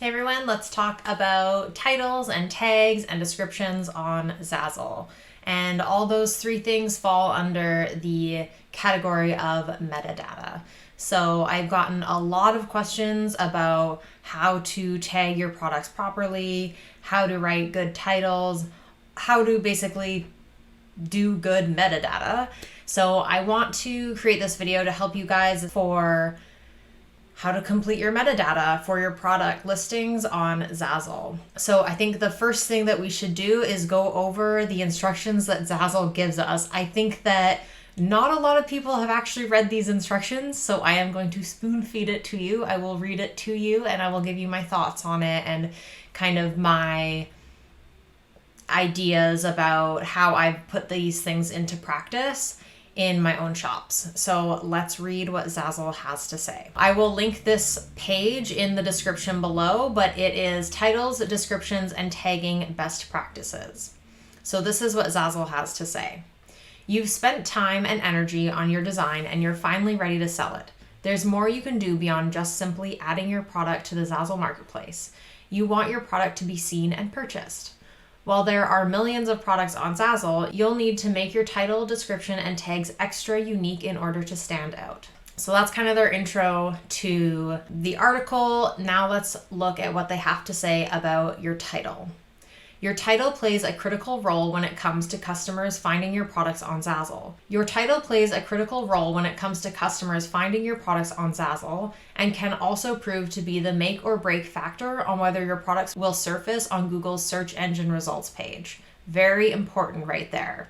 Hey everyone, let's talk about titles and tags and descriptions on Zazzle. And all those three things fall under the category of metadata. So I've gotten a lot of questions about how to tag your products properly, how to write good titles, how to basically do good metadata. So I want to create this video to help you guys for how to complete your metadata for your product listings on Zazzle. So I think the first thing that we should do is go over the instructions that Zazzle gives us. I think that not a lot of people have actually read these instructions, so I am going to spoon feed it to you. I will read it to you and I will give you my thoughts on it and kind of my ideas about how I've put these things into practice in my own shops. So let's read what Zazzle has to say. I will link this page in the description below, but it is titles, descriptions, and tagging best practices. So this is what Zazzle has to say. You've spent time and energy on your design and you're finally ready to sell it. There's more you can do beyond just simply adding your product to the Zazzle marketplace. You want your product to be seen and purchased. While there are millions of products on Zazzle, you'll need to make your title, description, and tags extra unique in order to stand out. So that's kind of their intro to the article. Now let's look at what they have to say about your title. Your title plays a critical role when it comes to customers finding your products on Zazzle. Your title plays a critical role when it comes to customers finding your products on Zazzle and can also prove to be the make or break factor on whether your products will surface on Google's search engine results page. Very important right there.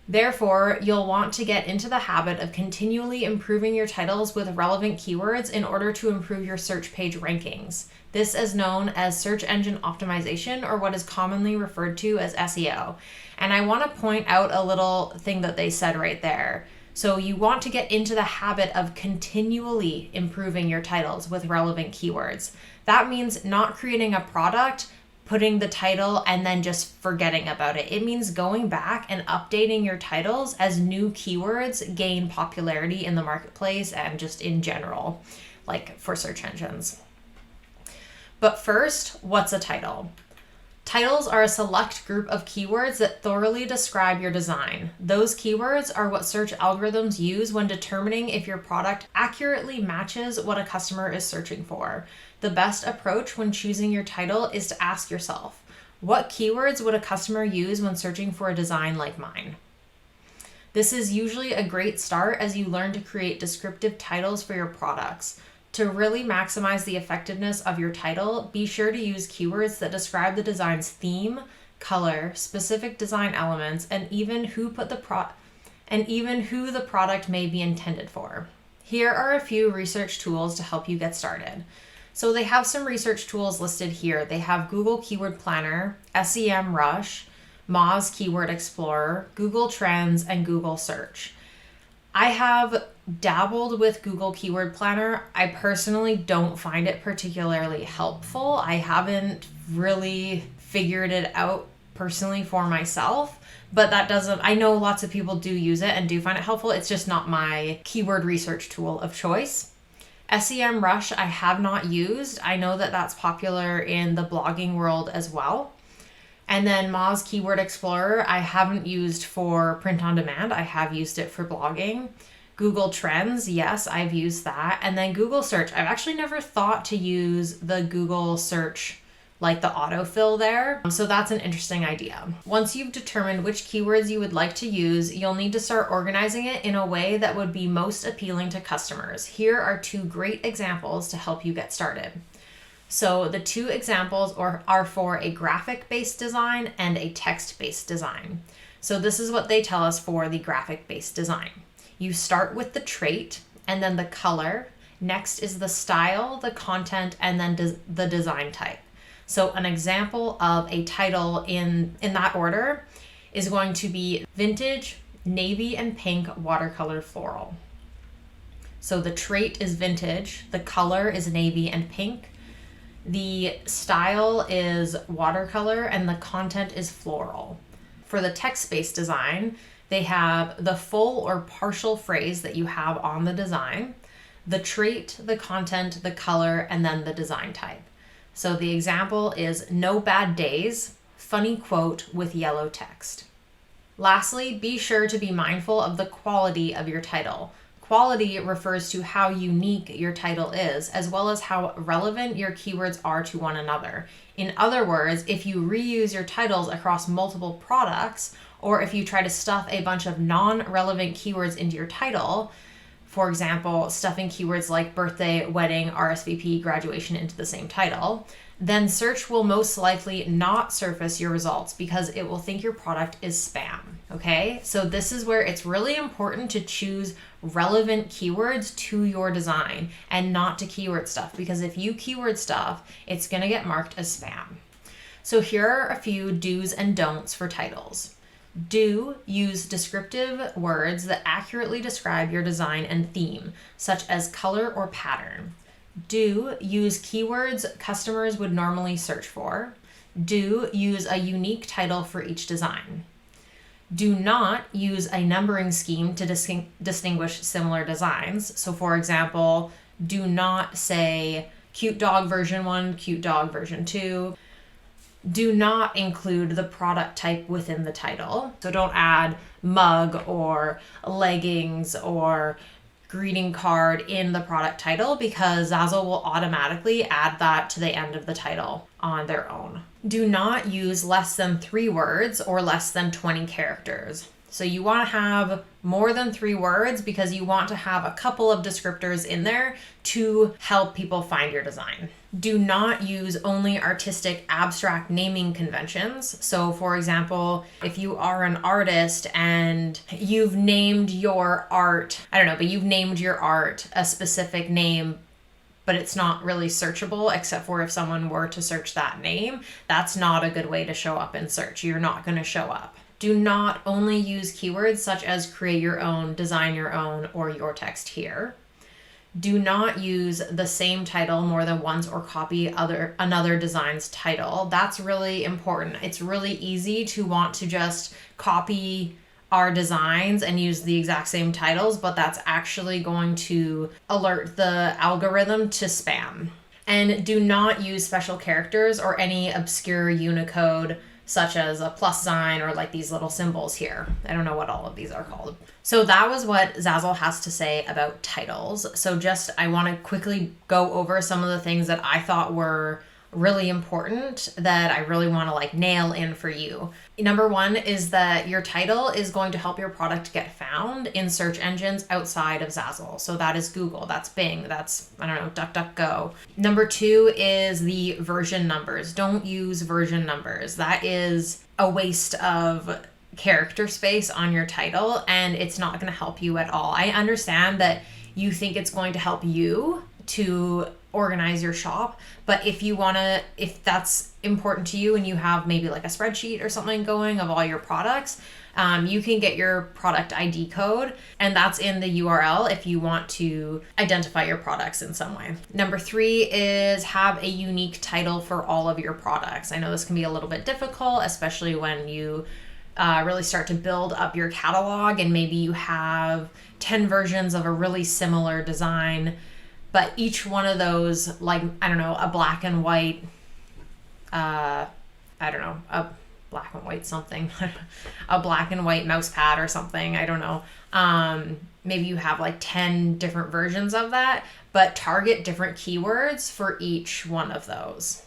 Therefore, you'll want to get into the habit of continually improving your titles with relevant keywords in order to improve your search page rankings. This is known as search engine optimization, or what is commonly referred to as SEO. And I want to point out a little thing that they said right there. So you want to get into the habit of continually improving your titles with relevant keywords. That means not creating a product, putting the title, and then just forgetting about it. It means going back and updating your titles as new keywords gain popularity in the marketplace and just in general, like for search engines. But first, what's a title? Titles are a select group of keywords that thoroughly describe your design. Those keywords are what search algorithms use when determining if your product accurately matches what a customer is searching for. The best approach when choosing your title is to ask yourself, what keywords would a customer use when searching for a design like mine? This is usually a great start as you learn to create descriptive titles for your products. To really maximize the effectiveness of your title, be sure to use keywords that describe the design's theme, color, specific design elements, and even who the product may be intended for. Here are a few research tools to help you get started. So they have some research tools listed here. They have Google Keyword Planner, SEMrush, Moz Keyword Explorer, Google Trends, and Google Search. I have dabbled with Google Keyword Planner. I personally don't find it particularly helpful. I haven't really figured it out personally for myself, but I know lots of people do use it and do find it helpful. It's just not my keyword research tool of choice. SEMrush I have not used. I know that that's popular in the blogging world as well. And then Moz Keyword Explorer, I haven't used for print on demand. I have used it for blogging. Google Trends, yes, I've used that. And then Google Search. I've actually never thought to use the Google Search, like the autofill there. So that's an interesting idea. Once you've determined which keywords you would like to use, you'll need to start organizing it in a way that would be most appealing to customers. Here are two great examples to help you get started. So the two examples are for a graphic-based design and a text-based design. So this is what they tell us for the graphic-based design. You start with the trait and then the color. Next is the style, the content, and then the design type. So an example of a title in that order is going to be vintage, navy and pink watercolor floral. So the trait is vintage, the color is navy and pink, the style is watercolor, and the content is floral. For the text-based design, they have the full or partial phrase that you have on the design, the trait, the content, the color, and then the design type. So the example is "No bad days," funny quote with yellow text. Lastly, be sure to be mindful of the quality of your title. Quality refers to how unique your title is, as well as how relevant your keywords are to one another. In other words, if you reuse your titles across multiple products, or if you try to stuff a bunch of non-relevant keywords into your title, for example, stuffing keywords like birthday, wedding, RSVP, graduation into the same title, then search will most likely not surface your results because it will think your product is spam, okay? So this is where it's really important to choose relevant keywords to your design and not to keyword stuff, because if you keyword stuff, it's gonna get marked as spam. So here are a few do's and don'ts for titles. Do use descriptive words that accurately describe your design and theme, such as color or pattern. Do use keywords customers would normally search for. Do use a unique title for each design. Do not use a numbering scheme to distinguish similar designs. So for example, do not say cute dog version 1, cute dog version 2. Do not include the product type within the title. So don't add mug or leggings or greeting card in the product title, because Zazzle will automatically add that to the end of the title on their own. Do not use less than 3 words or less than 20 characters. So you want to have more than 3 words because you want to have a couple of descriptors in there to help people find your design. Do not use only artistic abstract naming conventions. So for example, if you are an artist and you've named your art, you've named your art a specific name, but it's not really searchable except for if someone were to search that name, that's not a good way to show up in search. You're not going to show up. Do not only use keywords such as create your own, design your own, or your text here. Do not use the same title more than once or copy another design's title. That's really important. It's really easy to want to just copy our designs and use the exact same titles, but that's actually going to alert the algorithm to spam. And do not use special characters or any obscure Unicode such as a plus sign or like these little symbols here. I don't know what all of these are called. So that was what Zazzle has to say about titles. So I want to quickly go over some of the things that I thought were really important that I really want to nail in for you. Number 1 is that your title is going to help your product get found in search engines outside of Zazzle. So that is Google, that's Bing, that's, DuckDuckGo. Number 2 is the version numbers. Don't use version numbers. That is a waste of character space on your title, and it's not going to help you at all. I understand that you think it's going to help you to organize your shop, but if that's important to you and you have maybe a spreadsheet or something going of all your products, you can get your product ID code, and that's in the URL if you want to identify your products in some way. Number 3 is have a unique title for all of your products. I know this can be a little bit difficult, especially when you really start to build up your catalog and maybe you have 10 versions of a really similar design, but each one of those, a black and white, a black and white something, a black and white mouse pad or something, I don't know. Maybe you have 10 different versions of that, but target different keywords for each one of those.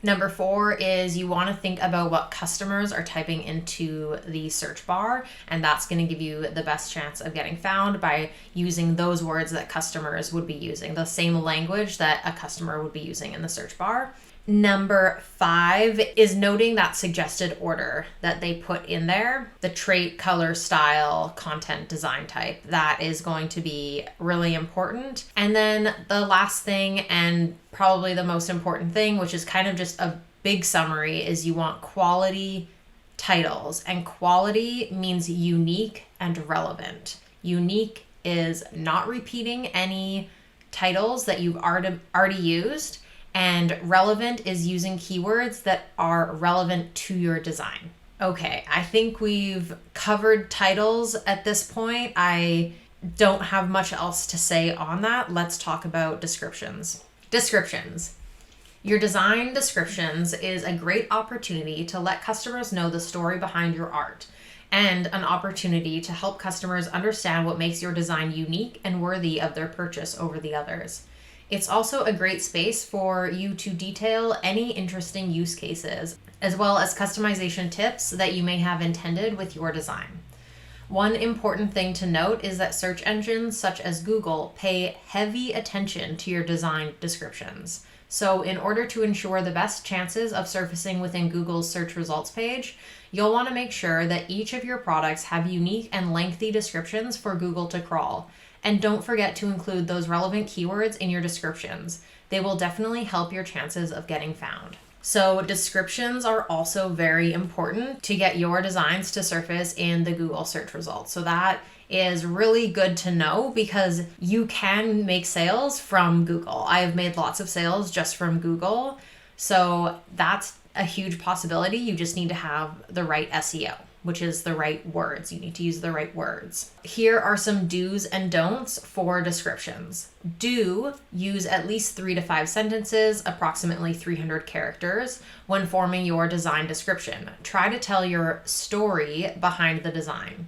Number 4 is you want to think about what customers are typing into the search bar, and that's going to give you the best chance of getting found by using those words that customers would be using, the same language that a customer would be using in the search bar. Number 5 is noting that suggested order that they put in there, the trait, color, style, content, design type. That is going to be really important. And then the last thing, and probably the most important thing, which is kind of just a big summary, is you want quality titles. And quality means unique and relevant. Unique is not repeating any titles that you've already used. And relevant is using keywords that are relevant to your design. Okay, I think we've covered titles at this point. I don't have much else to say on that. Let's talk about descriptions. Descriptions. Your design descriptions is a great opportunity to let customers know the story behind your art, and an opportunity to help customers understand what makes your design unique and worthy of their purchase over the others. It's also a great space for you to detail any interesting use cases, as well as customization tips that you may have intended with your design. One important thing to note is that search engines such as Google pay heavy attention to your design descriptions. So in order to ensure the best chances of surfacing within Google's search results page, you'll want to make sure that each of your products have unique and lengthy descriptions for Google to crawl. And don't forget to include those relevant keywords in your descriptions. They will definitely help your chances of getting found. So descriptions are also very important to get your designs to surface in the Google search results. So that is really good to know because you can make sales from Google. I have made lots of sales just from Google. So that's a huge possibility. You just need to have the right SEO, which is the right words. You need to use the right words. Here are some do's and don'ts for descriptions. Do use at least 3 to 5 sentences, approximately 300 characters, when forming your design description. Try to tell your story behind the design.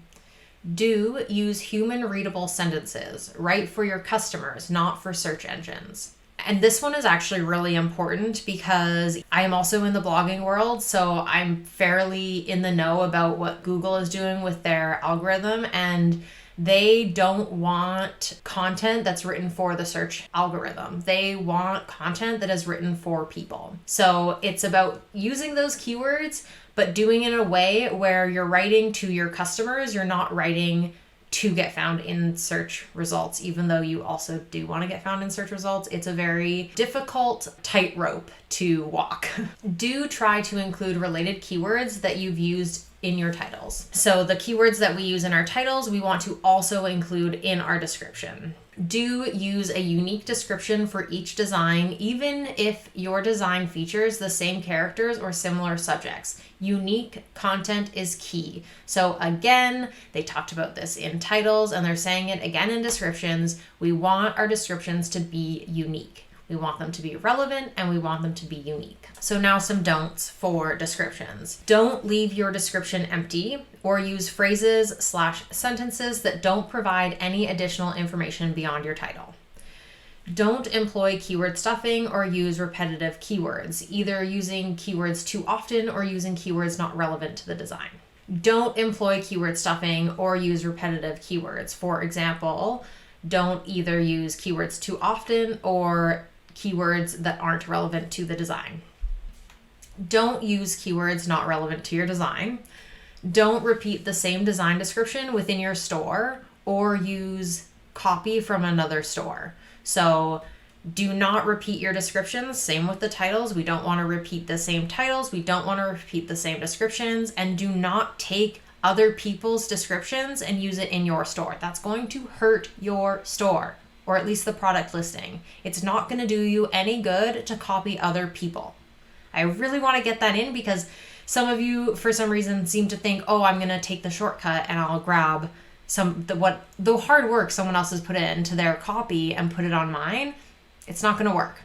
Do use human readable sentences. Write for your customers, not for search engines. And this one is actually really important because I am also in the blogging world, so I'm fairly in the know about what Google is doing with their algorithm, and they don't want content that's written for the search algorithm. They want content that is written for people. So it's about using those keywords, but doing it in a way where you're writing to your customers. You're not writing to get found in search results, even though you also do want to get found in search results. It's a very difficult tightrope to walk. Do try to include related keywords that you've used in your titles. So the keywords that we use in our titles, we want to also include in our description. Do use a unique description for each design, even if your design features the same characters or similar subjects. Unique content is key. So again, they talked about this in titles and they're saying it again in descriptions. We want our descriptions to be unique. We want them to be relevant and we want them to be unique. So now some don'ts for descriptions. Don't leave your description empty or use phrases/sentences that don't provide any additional information beyond your title. Don't employ keyword stuffing or use repetitive keywords, either using keywords too often or using keywords not relevant to the design. Don't employ keyword stuffing or use repetitive keywords. For example, don't either use keywords too often or keywords that aren't relevant to the design. Don't use keywords not relevant to your design. Don't repeat the same design description within your store or use copy from another store. So do not repeat your descriptions. Same with the titles. We don't want to repeat the same titles. We don't want to repeat the same descriptions, and do not take other people's descriptions and use it in your store. That's going to hurt your store, or at least the product listing. It's not going to do you any good to copy other people. I really want to get that in because some of you, for some reason, seem to think, oh, I'm going to take the shortcut and I'll grab the hard work someone else has put into their copy and put it on mine. It's not going to work.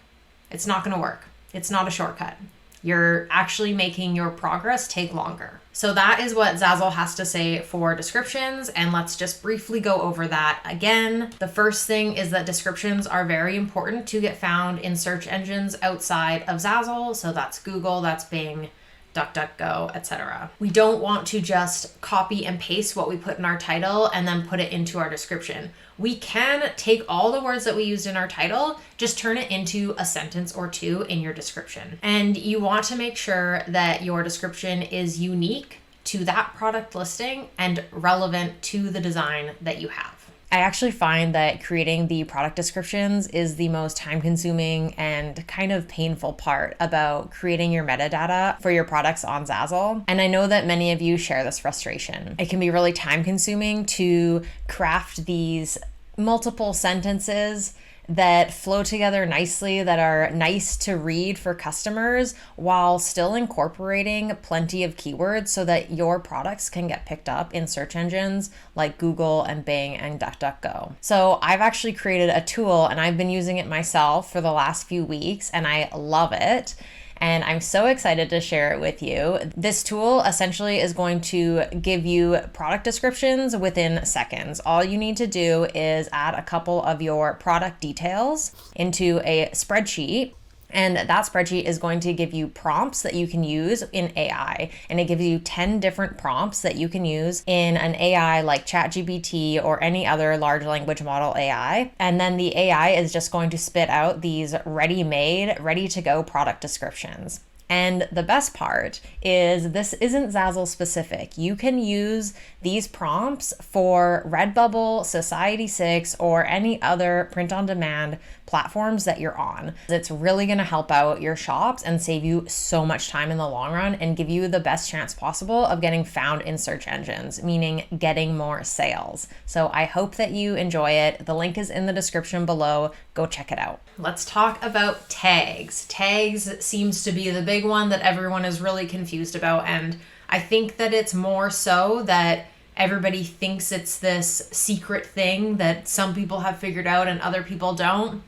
It's not going to work. It's not a shortcut. You're actually making your progress take longer. So that is what Zazzle has to say for descriptions, and let's just briefly go over that again. The first thing is that descriptions are very important to get found in search engines outside of Zazzle. So that's Google, that's Bing, DuckDuckGo, etc. We don't want to just copy and paste what we put in our title and then put it into our description. We can take all the words that we used in our title, just turn it into a sentence or two in your description. And you want to make sure that your description is unique to that product listing and relevant to the design that you have. I actually find that creating the product descriptions is the most time-consuming and kind of painful part about creating your metadata for your products on Zazzle. And I know that many of you share this frustration. It can be really time-consuming to craft these multiple sentences that flow together nicely, that are nice to read for customers while still incorporating plenty of keywords so that your products can get picked up in search engines like Google and Bing and DuckDuckGo. So I've actually created a tool and I've been using it myself for the last few weeks and I love it. And I'm so excited to share it with you. This tool essentially is going to give you product descriptions within seconds. All you need to do is add a couple of your product details into a spreadsheet. And that spreadsheet is going to give you prompts that you can use in AI. And it gives you 10 different prompts that you can use in an AI like ChatGPT or any other large language model AI. And then the AI is just going to spit out these ready-made, ready-to-go product descriptions. And the best part is this isn't Zazzle specific. You can use these prompts for Redbubble, Society6, or any other print-on-demand platforms that you're on. It's really going to help out your shops and save you so much time in the long run and give you the best chance possible of getting found in search engines, meaning getting more sales. So I hope that you enjoy it. The link is in the description below. Go check it out. Let's talk about tags. Tags seems to be the big one that everyone is really confused about, and I think that it's more so that everybody thinks it's this secret thing that some people have figured out and other people don't.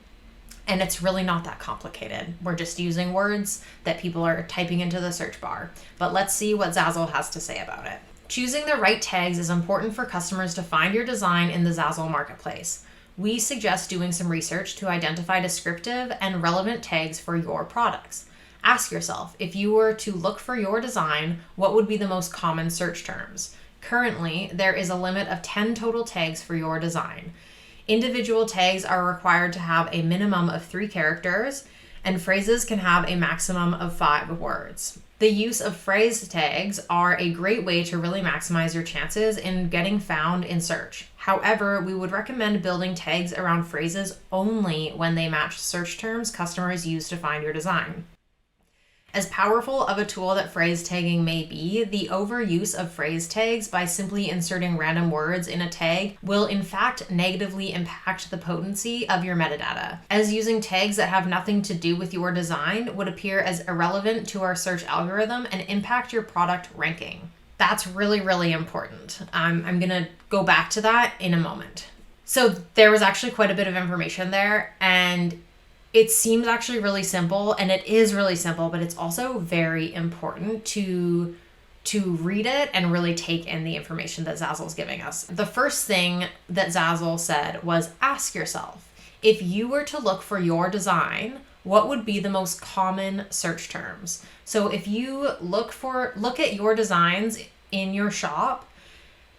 And it's really not that complicated. We're just using words that people are typing into the search bar. But let's see what Zazzle has to say about it. Choosing the right tags is important for customers to find your design in the Zazzle marketplace. We suggest doing some research to identify descriptive and relevant tags for your products. Ask yourself, if you were to look for your design, what would be the most common search terms? Currently, there is a limit of 10 total tags for your design. Individual tags are required to have a minimum of 3 characters, and phrases can have a maximum of 5 words. The use of phrase tags are a great way to really maximize your chances in getting found in search. However, we would recommend building tags around phrases only when they match search terms customers use to find your design. As powerful of a tool that phrase tagging may be, the overuse of phrase tags by simply inserting random words in a tag will in fact negatively impact the potency of your metadata, as using tags that have nothing to do with your design would appear as irrelevant to our search algorithm and impact your product ranking. That's really, really important. I'm gonna go back to that in a moment. So there was actually quite a bit of information there, and it seems actually really simple, and it is really simple, but it's also very important to read it and really take in the information that Zazzle's giving us. The first thing that Zazzle said was ask yourself, if you were to look for your design, what would be the most common search terms? So if you look at your designs in your shop,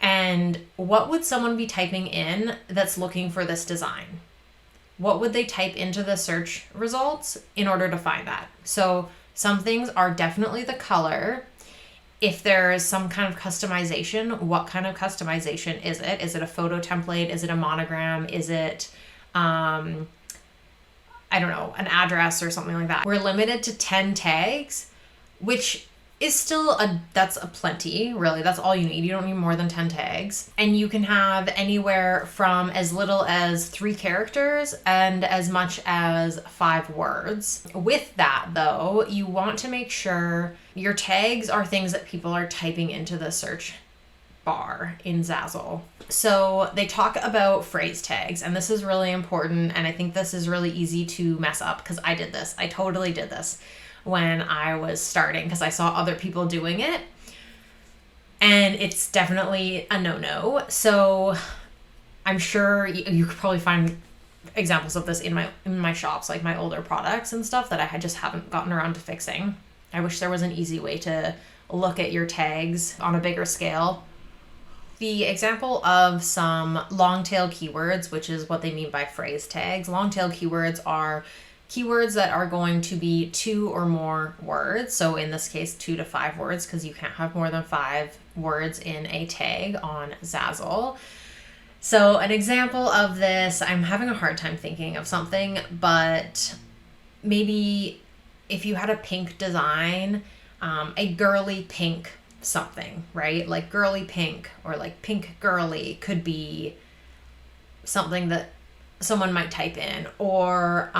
and what would someone be typing in that's looking for this design? What would they type into the search results in order to find that? So some things are definitely the color. If there is some kind of customization, what kind of customization is it? Is it a photo template? Is it a monogram? Is it, I don't know, an address or something like that? We're limited to 10 tags, which is still that's a plenty, really. That's all you need. You don't need more than 10 tags. And you can have anywhere from as little as 3 characters and as much as 5 words. With that, though, you want to make sure your tags are things that people are typing into the search bar in Zazzle. So they talk about phrase tags, and this is really important, and I think this is really easy to mess up because I did this. I totally did this when I was starting because I saw other people doing it, and it's definitely a no-no. So I'm sure you could probably find examples of this in my shops, like my older products and stuff that I just haven't gotten around to fixing. I wish there was an easy way to look at your tags on a bigger scale. The example of some long tail keywords, which is what they mean by phrase tags. Long tail keywords are keywords that are going to be 2 or more words. So in this case, 2 to 5 words, because you can't have more than 5 words in a tag on Zazzle. So an example of this, I'm having a hard time thinking of something, but maybe if you had a pink design, a girly pink something, right? Like girly pink or like pink girly could be something that someone might type in, or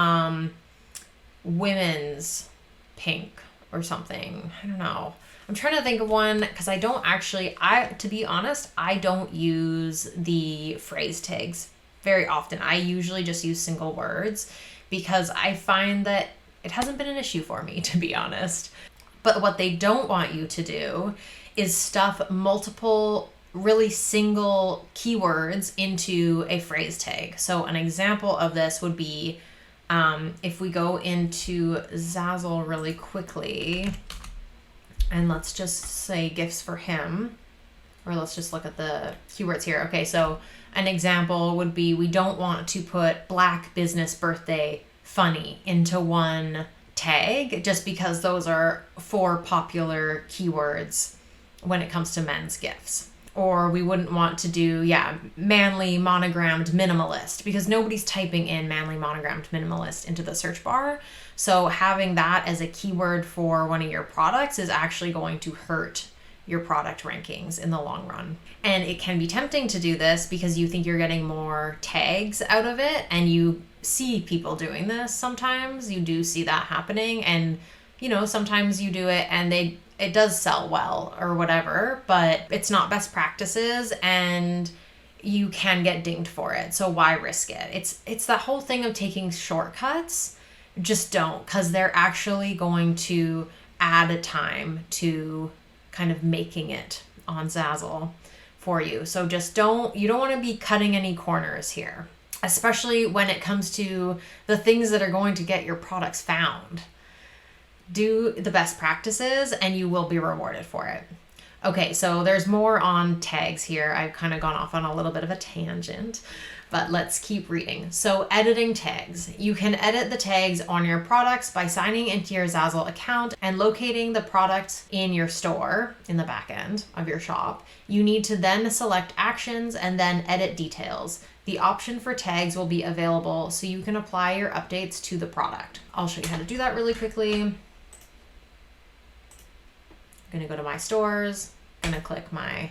women's pink or something. I don't know. I'm trying to think of one because I don't actually, to be honest, I don't use the phrase tags very often. I usually just use single words because I find that it hasn't been an issue for me, to be honest. But what they don't want you to do is stuff multiple really single keywords into a phrase tag. So an example of this would be if we go into Zazzle really quickly, and let's just say gifts for him, or let's just look at the keywords here. Okay, so an example would be, we don't want to put Black business birthday funny into one tag just because those are 4 popular keywords when it comes to men's gifts. Or we wouldn't want to do, manly monogrammed minimalist, because nobody's typing in manly monogrammed minimalist into the search bar. So having that as a keyword for one of your products is actually going to hurt your product rankings in the long run. And it can be tempting to do this because you think you're getting more tags out of it, and you see people doing this sometimes. You do see that happening, and sometimes you do it and it does sell well or whatever, but it's not best practices and you can get dinged for it. So why risk it? It's the whole thing of taking shortcuts. Just don't, because they're actually going to add a time to kind of making it on Zazzle for you. So just you don't want to be cutting any corners here, especially when it comes to the things that are going to get your products found. Do the best practices and you will be rewarded for it. Okay, so there's more on tags here. I've kind of gone off on a little bit of a tangent, but let's keep reading. So editing tags. You can edit the tags on your products by signing into your Zazzle account and locating the product in your store in the back end of your shop. You need to then select actions and then edit details. The option for tags will be available so you can apply your updates to the product. I'll show you how to do that really quickly. I'm going to go to my stores. I'm going to click my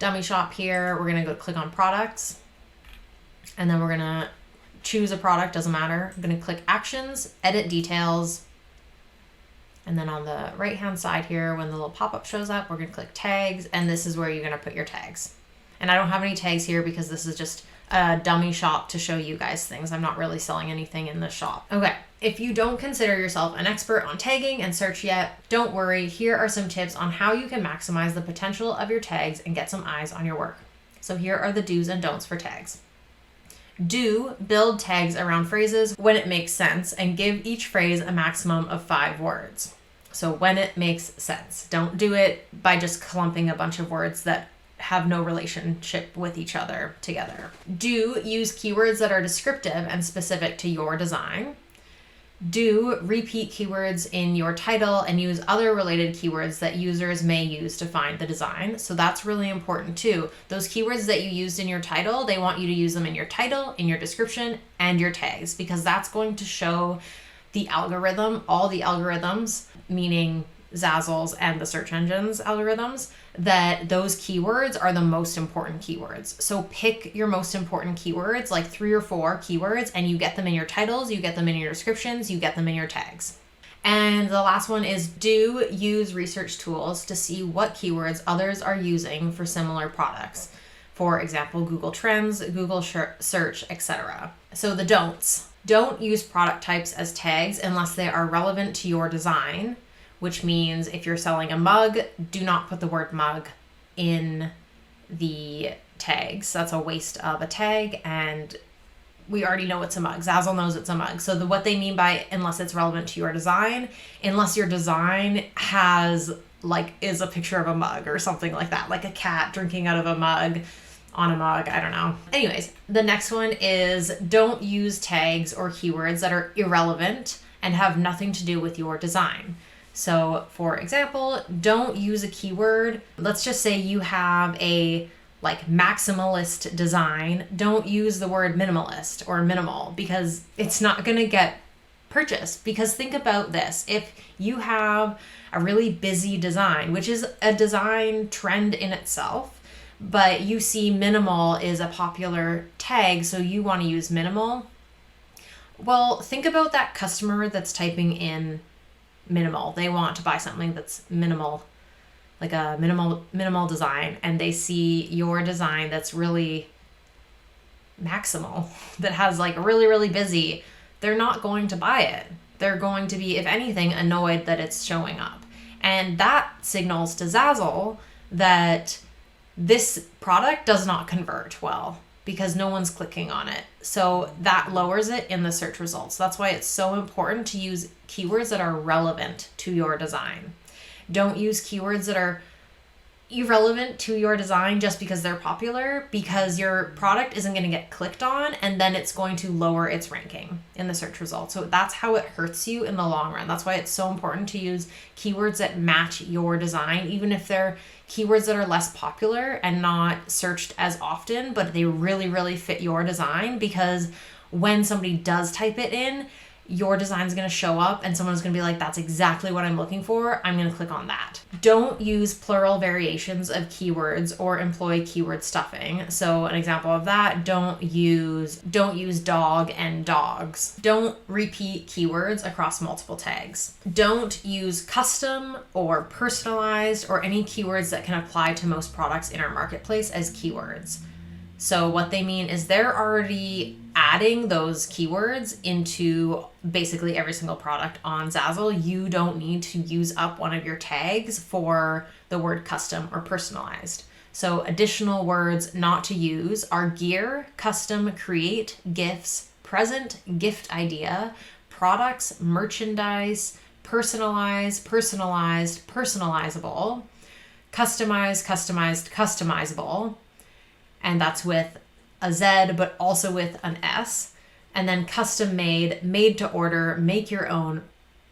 dummy shop here. We're going to go click on products. And then we're going to choose a product, doesn't matter. I'm going to click actions, edit details. And then on the right hand side here, when the little pop-up shows up, we're going to click tags. And this is where you're going to put your tags. And I don't have any tags here because this is just a dummy shop to show you guys things. I'm not really selling anything in the shop. Okay, if you don't consider yourself an expert on tagging and search yet, don't worry. Here are some tips on how you can maximize the potential of your tags and get some eyes on your work. So here are the do's and don'ts for tags. Do build tags around phrases when it makes sense and give each phrase a maximum of 5 words. So when it makes sense. Don't do it by just clumping a bunch of words that have no relationship with each other together. Do use keywords that are descriptive and specific to your design. Do repeat keywords in your title and use other related keywords that users may use to find the design. So that's really important too. Those keywords that you used in your title, they want you to use them in your title, in your description, and your tags, because that's going to show the algorithm, all the algorithms, meaning Zazzle's and the search engine's algorithms, that those keywords are the most important keywords. So pick your most important keywords, like 3 or 4 keywords, and you get them in your titles, you get them in your descriptions, you get them in your tags. And the last one is do use research tools to see what keywords others are using for similar products. For example, Google Trends, Google Search, etc. So the don'ts. Don't use product types as tags unless they are relevant to your design, which means if you're selling a mug, do not put the word mug in the tags. That's a waste of a tag, and we already know it's a mug. Zazzle knows it's a mug. So what they mean by unless it's relevant to your design, unless your design is a picture of a mug or something like that, like a cat drinking out of a mug, on a mug, I don't know. Anyways, the next one is don't use tags or keywords that are irrelevant and have nothing to do with your design. So for example, don't use a keyword. Let's just say you have a maximalist design. Don't use the word minimalist or minimal because it's not going to get purchased. Because think about this. If you have a really busy design, which is a design trend in itself, but you see minimal is a popular tag, so you want to use minimal. Well, think about that customer that's typing in minimal. They want to buy something that's minimal, like a minimal design, and they see your design that's really maximal, that has like really, really busy. They're not going to buy it. They're going to be, if anything, annoyed that it's showing up. And that signals to Zazzle that this product does not convert well because no one's clicking on it. So that lowers it in the search results. That's why it's so important to use keywords that are relevant to your design. Don't use keywords that are irrelevant to your design just because they're popular, because your product isn't going to get clicked on and then it's going to lower its ranking in the search results. So that's how it hurts you in the long run. That's why it's so important to use keywords that match your design, even if they're keywords that are less popular and not searched as often, but they really, really fit your design, because when somebody does type it in, your design is going to show up and someone's going to be like, that's exactly what I'm looking for. I'm going to click on that. Don't use plural variations of keywords or employ keyword stuffing. So an example of that, don't use dog and dogs. Don't repeat keywords across multiple tags. Don't use custom or personalized or any keywords that can apply to most products in our marketplace as keywords. So what they mean is they're already adding those keywords into basically every single product on Zazzle. You don't need to use up one of your tags for the word custom or personalized. So additional words not to use are gear, custom, create, gifts, present, gift idea, products, merchandise, personalize, personalized, personalizable, customize, customized, customizable. And that's with a Z, but also with an S. And then custom made, made to order, make your own,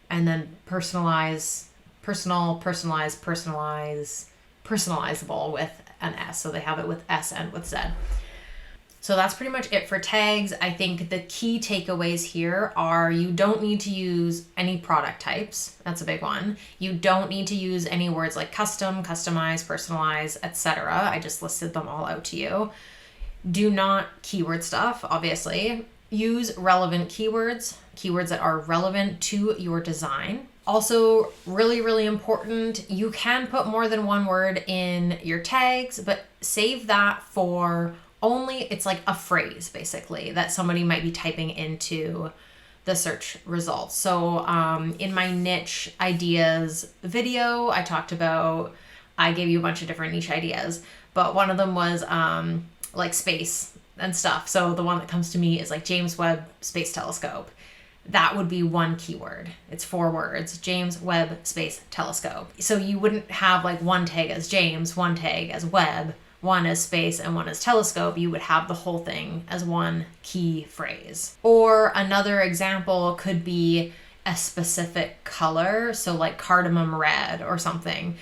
and then personalize, personal, personalize, personalize, personalizable with an S. So they have it with S and with Z. So that's pretty much it for tags. I think the key takeaways here are you don't need to use any product types. That's a big one. You don't need to use any words like custom, customize, personalize, etc. I just listed them all out to you. Do not keyword stuff, obviously. Use relevant keywords that are relevant to your design. Also, really, really important, you can put more than one word in your tags, but save that for only, it's like a phrase basically that somebody might be typing into the search results. So in my niche ideas video, I gave you a bunch of different niche ideas, but one of them was like space and stuff. So the one that comes to me is like James Webb Space Telescope. That would be one keyword. It's 4 words, James Webb Space Telescope. So you wouldn't have like one tag as James, one tag as Webb, one as space, and one as telescope. You would have the whole thing as one key phrase. Or another example could be a specific color, so like cardamom red or something.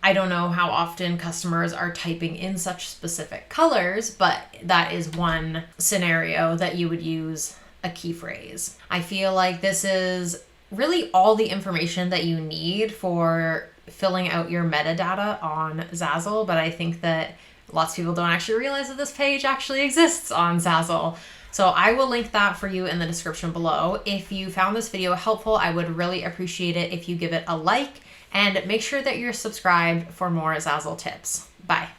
I don't know how often customers are typing in such specific colors, but that is one scenario that you would use a key phrase. I feel like this is really all the information that you need for filling out your metadata on Zazzle, but I think that lots of people don't actually realize that this page actually exists on Zazzle. So I will link that for you in the description below. If you found this video helpful, I would really appreciate it if you give it a like, and make sure that you're subscribed for more Zazzle tips. Bye.